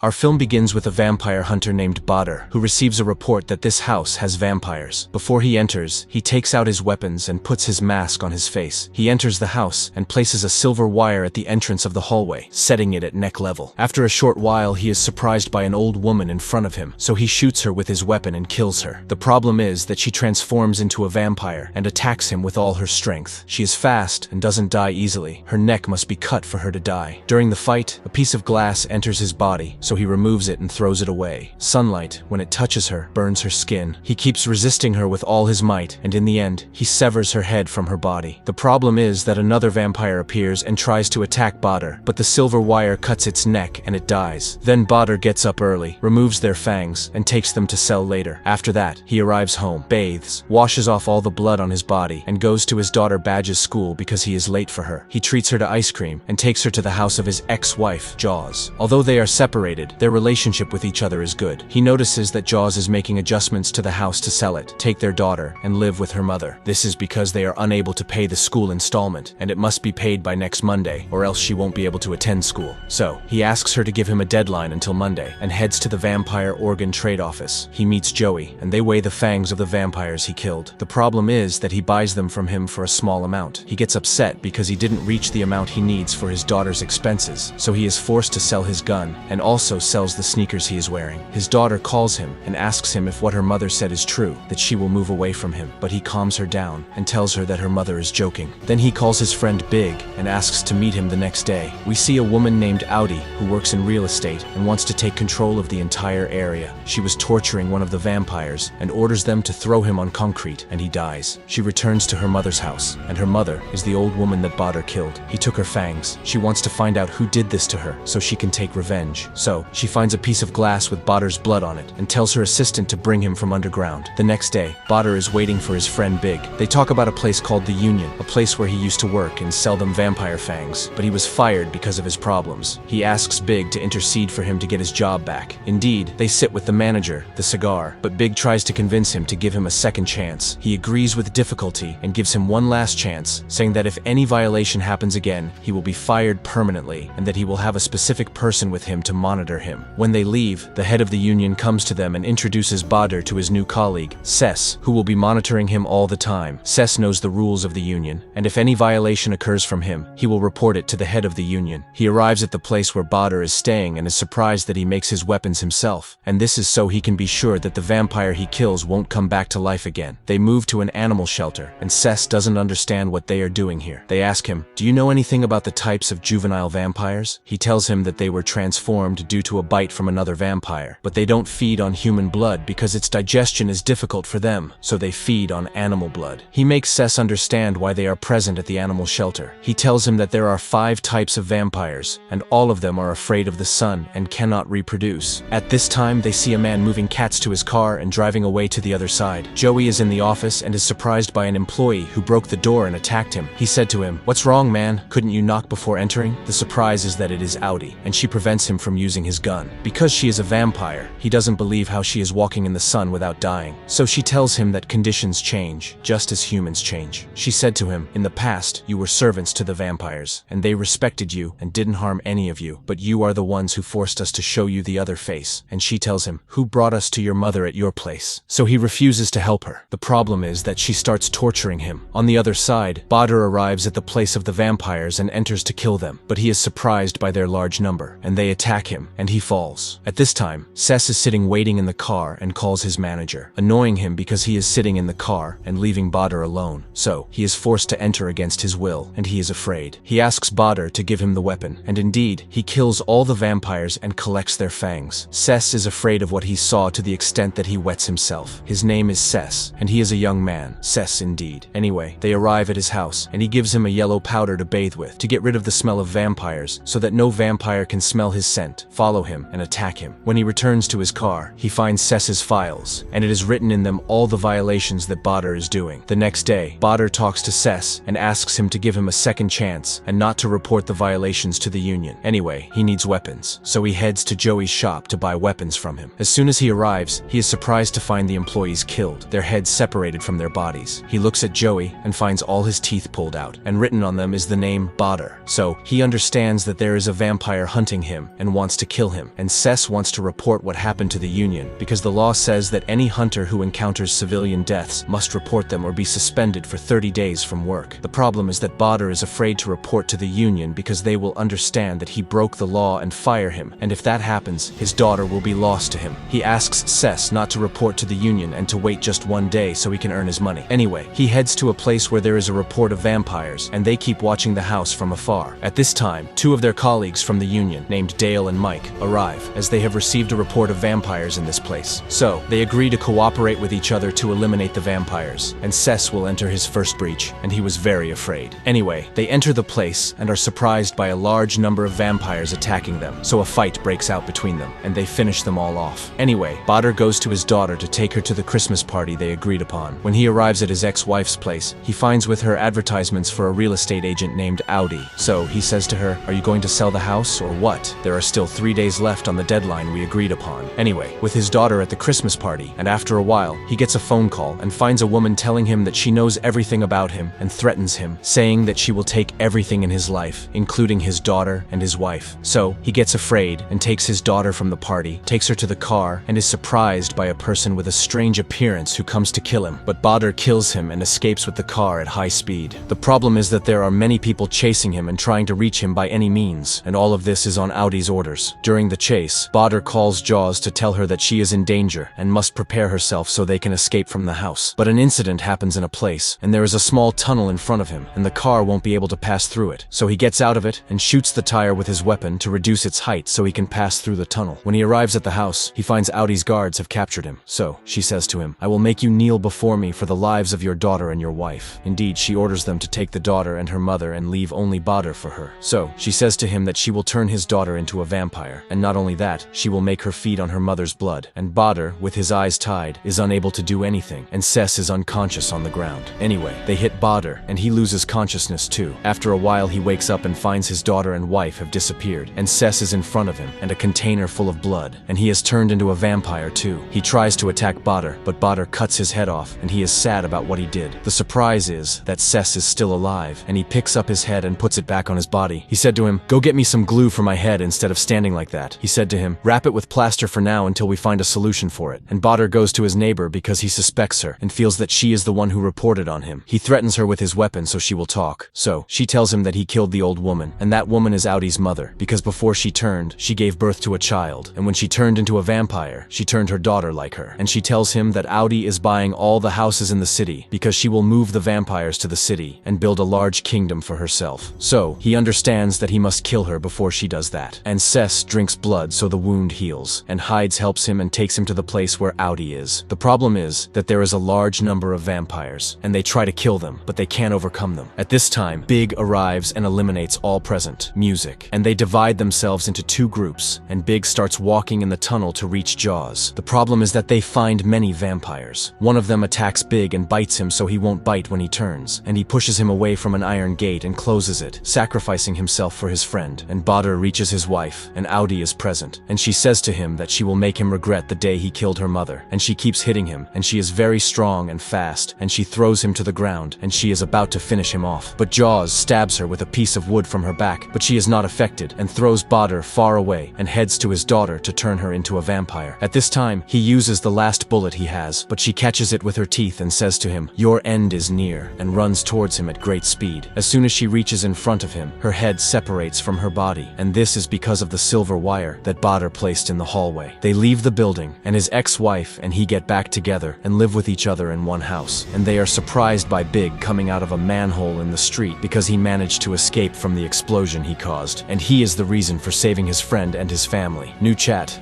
Our film begins with a vampire hunter named Badr, who receives a report that this house has vampires. Before he enters, he takes out his weapons and puts his mask on his face. He enters the house and places a silver wire at the entrance of the hallway, setting it at neck level. After a short while, he is surprised by an old woman in front of him, so he shoots her with his weapon and kills her. The problem is that she transforms into a vampire and attacks him with all her strength. She is fast and doesn't die easily. Her neck must be cut for her to die. During the fight, a piece of glass enters his body, so he removes it and throws it away. Sunlight, when it touches her, burns her skin. He keeps resisting her with all his might, and in the end, he severs her head from her body. The problem is that another vampire appears and tries to attack Badr, but the silver wire cuts its neck and it dies. Then Badr gets up early, removes their fangs, and takes them to sell later. After that, he arrives home, bathes, washes off all the blood on his body, and goes to his daughter Badge's school because he is late for her. He treats her to ice cream and takes her to the house of his ex-wife, Jaws. Although they are separated, their relationship with each other is good. He notices that Jaws is making adjustments to the house to sell it, take their daughter, and live with her mother. This is because they are unable to pay the school installment, and it must be paid by next Monday, or else she won't be able to attend school. So, he asks her to give him a deadline until Monday, and heads to the vampire organ trade office. He meets Joey, and they weigh the fangs of the vampires he killed. The problem is that he buys them from him for a small amount. He gets upset because he didn't reach the amount he needs for his daughter's expenses, so he is forced to sell his gun, and also sells the sneakers he is wearing. His daughter calls him and asks him if what her mother said is true, that she will move away from him, but he calms her down and tells her that her mother is joking. Then he calls his friend Big and asks to meet him the next day. We see a woman named Audi who works in real estate and wants to take control of the entire area. She was torturing one of the vampires and orders them to throw him on concrete, and he dies. She returns to her mother's house, and her mother is the old woman that Badr killed. He took her fangs. She wants to find out who did this to her so she can take revenge. So, she finds a piece of glass with Badr's blood on it and tells her assistant to bring him from underground. The next day, Badr is waiting for his friend Big. They talk about a place called the Union, a place where he used to work and sell them vampire fangs, but he was fired because of his problems. He asks Big to intercede for him to get his job back. Indeed, they sit with the manager, the cigar, but Big tries to convince him to give him a second chance. He agrees with difficulty and gives him one last chance, saying that if any violation happens again, he will be fired permanently and that he will have a specific person with him to monitor him. When they leave, the head of the union comes to them and introduces Badr to his new colleague, Ses, who will be monitoring him all the time. Ses knows the rules of the union, and if any violation occurs from him, he will report it to the head of the union. He arrives at the place where Badr is staying and is surprised that he makes his weapons himself, and this is so he can be sure that the vampire he kills won't come back to life again. They move to an animal shelter, and Ses doesn't understand what they are doing here. They ask him, "Do you know anything about the types of juvenile vampires?" He tells him that they were transformed due to a bite from another vampire, but they don't feed on human blood because its digestion is difficult for them, so they feed on animal blood. He makes Ses understand why they are present at the animal shelter. He tells him that there are 5 types of vampires, and all of them are afraid of the sun and cannot reproduce. At this time, they see a man moving cats to his car and driving away to the other side. Joey is in the office and is surprised by an employee who broke the door and attacked him. He said to him, "What's wrong, man? Couldn't you knock before entering?" The surprise is that it is Audi, and she prevents him from using his gun. Because she is a vampire, he doesn't believe how she is walking in the sun without dying. So she tells him that conditions change, just as humans change. She said to him, "In the past, you were servants to the vampires, and they respected you and didn't harm any of you, but you are the ones who forced us to show you the other face." And she tells him, "Who brought us to your mother at your place?" So he refuses to help her. The problem is that she starts torturing him. On the other side, Badr arrives at the place of the vampires and enters to kill them, but he is surprised by their large number, and they attack him, and he falls. At this time, Ses is sitting waiting in the car and calls his manager, annoying him because he is sitting in the car and leaving Badr alone. So, he is forced to enter against his will, and he is afraid. He asks Badr to give him the weapon, and indeed, he kills all the vampires and collects their fangs. Ses is afraid of what he saw to the extent that he wets himself. His name is Ses, and he is a young man. Ses indeed. Anyway, they arrive at his house, and he gives him a yellow powder to bathe with, to get rid of the smell of vampires, so that no vampire can smell his scent, follow him, and attack him. When he returns to his car, he finds Ses's files, and it is written in them all the violations that Badr is doing. The next day, Badr talks to Ses and asks him to give him a second chance and not to report the violations to the union. Anyway, he needs weapons, so he heads to Joey's shop to buy weapons from him. As soon as he arrives, he is surprised to find the employees killed, their heads separated from their bodies. He looks at Joey and finds all his teeth pulled out, and written on them is the name Badr. So, he understands that there is a vampire hunting him and wants to kill him, and Sess wants to report what happened to the Union because the law says that any hunter who encounters civilian deaths must report them or be suspended for 30 days from work. The problem is that Badr is afraid to report to the Union because they will understand that he broke the law and fire him, and if that happens, his daughter will be lost to him. He asks Sess not to report to the Union and to wait just one day so he can earn his money. Anyway, he heads to a place where there is a report of vampires, and they keep watching the house from afar. At this time, two of their colleagues from the Union, named Dale and Mike, arrive, as they have received a report of vampires in this place. So, they agree to cooperate with each other to eliminate the vampires, and Sess will enter his first breach, and he was very afraid. Anyway, they enter the place and are surprised by a large number of vampires attacking them, so a fight breaks out between them, and they finish them all off. Anyway, Badr goes to his daughter to take her to the Christmas party they agreed upon. When he arrives at his ex-wife's place, he finds with her advertisements for a real estate agent named Audi. So he says to her, "Are you going to sell the house or what? There are still 3 days left on the deadline we agreed upon." Anyway, with his daughter at the Christmas party, and after a while, he gets a phone call and finds a woman telling him that she knows everything about him and threatens him, saying that she will take everything in his life, including his daughter and his wife. So he gets afraid and takes his daughter from the party, takes her to the car, and is surprised by a person with a strange appearance who comes to kill him. But Badr kills him and escapes with the car at high speed. The problem is that there are many people chasing him and trying to reach him by any means, and all of this is on Audi's orders. During the chase, Badr calls Jaws to tell her that she is in danger and must prepare herself so they can escape from the house. But an incident happens in a place, and there is a small tunnel in front of him, and the car won't be able to pass through it. So he gets out of it and shoots the tire with his weapon to reduce its height so he can pass through the tunnel. When he arrives at the house, he finds Audi's guards have captured him. So she says to him, "I will make you kneel before me for the lives of your daughter and your wife." Indeed, she orders them to take the daughter and her mother and leave only Badr for her. So she says to him that she will turn his daughter into a vampire, and not only that, she will make her feed on her mother's blood. And Badr, with his eyes tied, is unable to do anything, and Sess is unconscious on the ground. Anyway, they hit Badr, and he loses consciousness too. After a while, he wakes up and finds his daughter and wife have disappeared, and Sess is in front of him, and a container full of blood, and he has turned into a vampire too. He tries to attack Badr, but Badr cuts his head off, and he is sad about what he did. The surprise is that Sess is still alive, and he picks up his head and puts it back on his body. He said to him, "Go get me some glue for my head instead of standing like that." He said to him, "Wrap it with plaster for now until we find a solution for it." And Badr goes to his neighbor because he suspects her and feels that she is the one who reported on him. He threatens her with his weapon so she will talk. So she tells him that he killed the old woman, and that woman is Audi's mother, because before she turned, she gave birth to a child, and when she turned into a vampire, she turned her daughter like her. And she tells him that Audi is buying all the houses in the city because she will move the vampires to the city and build a large kingdom for herself. So he understands that he must kill her before she does that. And Sess drinks blood so the wound heals, and Hides helps him and takes him to the place where Audi is. The problem is that there is a large number of vampires, and they try to kill them, but they can't overcome them. At this time, Big arrives and eliminates all present music, and they divide themselves into two groups, and Big starts walking in the tunnel to reach Jaws. The problem is that they find many vampires. One of them attacks Big and bites him so he won't bite when he turns, and he pushes him away from an iron gate and closes it, sacrificing himself for his friend. And Badr reaches his wife, and Audi is present, and she says to him that she will make him regret the day he killed her mother, and she keeps hitting him, and she is very strong and fast, and she throws him to the ground, and she is about to finish him off. But Jaws stabs her with a piece of wood from her back, but she is not affected, and throws Badr far away, and heads to his daughter to turn her into a vampire. At this time, he uses the last bullet he has, but she catches it with her teeth and says to him, "Your end is near," and runs towards him at great speed. As soon as she reaches in front of him, her head separates from her body, and this is because of the silver wire that Badr placed in the hallway. They leave the building, and his ex-wife and he get back together and live with each other in one house, and they are surprised by Big coming out of a manhole in the street because he managed to escape from the explosion he caused, and he is the reason for saving his friend and his family. New chat.